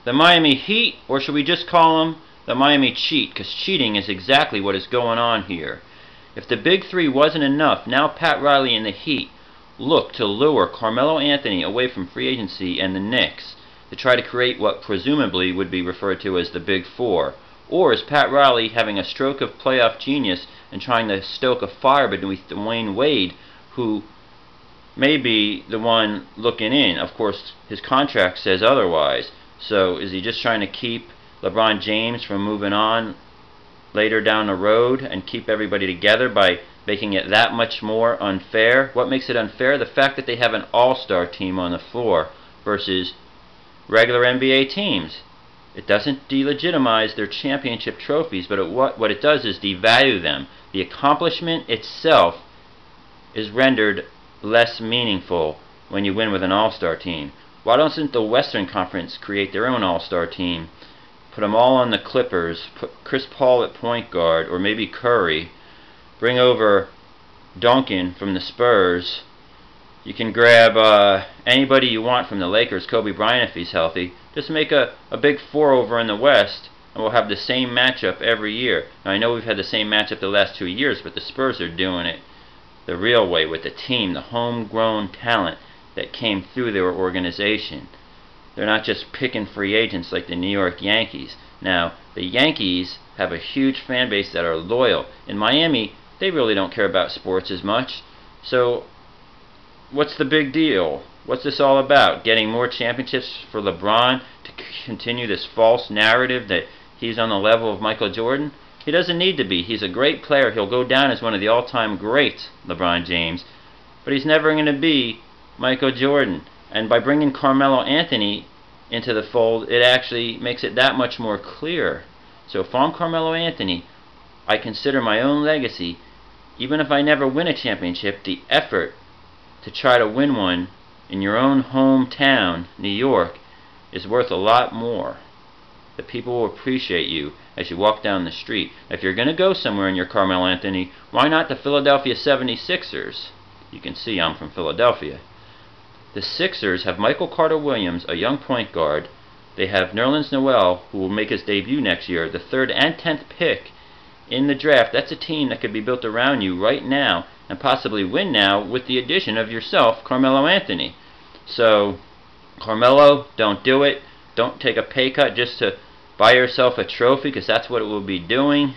the Miami Heat, or should we just call them the Miami Cheat? Because cheating is exactly what is going on here. If the big three wasn't enough, now Pat Riley and the Heat look to lure Carmelo Anthony away from free agency and the Knicks to try to create what presumably would be referred to as the Big Four. Or is Pat Riley having a stroke of playoff genius and trying to stoke a fire beneath Dwayne Wade, who may be the one looking in? Of course, his contract says otherwise. So is he just trying to keep LeBron James from moving on later down the road and keep everybody together by making it that much more unfair? What makes it unfair? The fact that they have an all-star team on the floor versus regular NBA teams. It doesn't delegitimize their championship trophies, but what it does is devalue them. The accomplishment itself is rendered less meaningful when you win with an all-star team. Why doesn't the Western Conference create their own all-star team? Put them all on the Clippers, put Chris Paul at point guard, or maybe Curry. Bring over Duncan from the Spurs. You can grab anybody you want from the Lakers, Kobe Bryant if he's healthy. Just make a big four over in the West, and we'll have the same matchup every year. Now, I know we've had the same matchup the last 2 years, but the Spurs are doing it the real way with the team, the homegrown talent that came through their organization. They're not just picking free agents like the New York Yankees. Now, the Yankees have a huge fan base that are loyal. In Miami, they really don't care about sports as much. So, what's the big deal? What's this all about? Getting more championships for LeBron to continue this false narrative that he's on the level of Michael Jordan? He doesn't need to be. He's a great player. He'll go down as one of the all-time greats, LeBron James. But he's never going to be Michael Jordan. And by bringing Carmelo Anthony into the fold, it actually makes it that much more clear. So if I'm Carmelo Anthony, I consider my own legacy, even if I never win a championship, the effort to try to win one in your own hometown, New York, is worth a lot more. The people will appreciate you as you walk down the street. If you're going to go somewhere and you're Carmelo Anthony, why not the Philadelphia 76ers? You can see I'm from Philadelphia. The Sixers have Michael Carter-Williams, a young point guard. They have Nerlens Noel, who will make his debut next year, the 3rd and 10th pick in the draft. That's a team that could be built around you right now and possibly win now with the addition of yourself, Carmelo Anthony. So, Carmelo, don't do it. Don't take a pay cut just to buy yourself a trophy, because that's what it will be doing.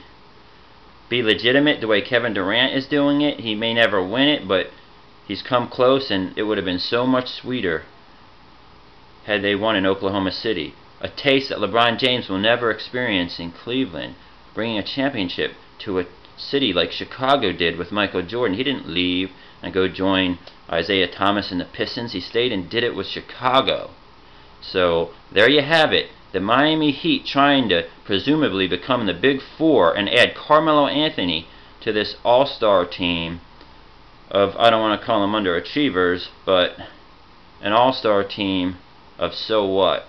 Be legitimate the way Kevin Durant is doing it. He may never win it, but he's come close, and it would have been so much sweeter had they won in Oklahoma City. A taste that LeBron James will never experience in Cleveland, bringing a championship to a city like Chicago did with Michael Jordan. He didn't leave and go join Isaiah Thomas and the Pistons. He stayed and did it with Chicago. So there you have it. The Miami Heat trying to presumably become the Big Four and add Carmelo Anthony to this all-star team of, I don't want to call them underachievers, but an all-star team of so what.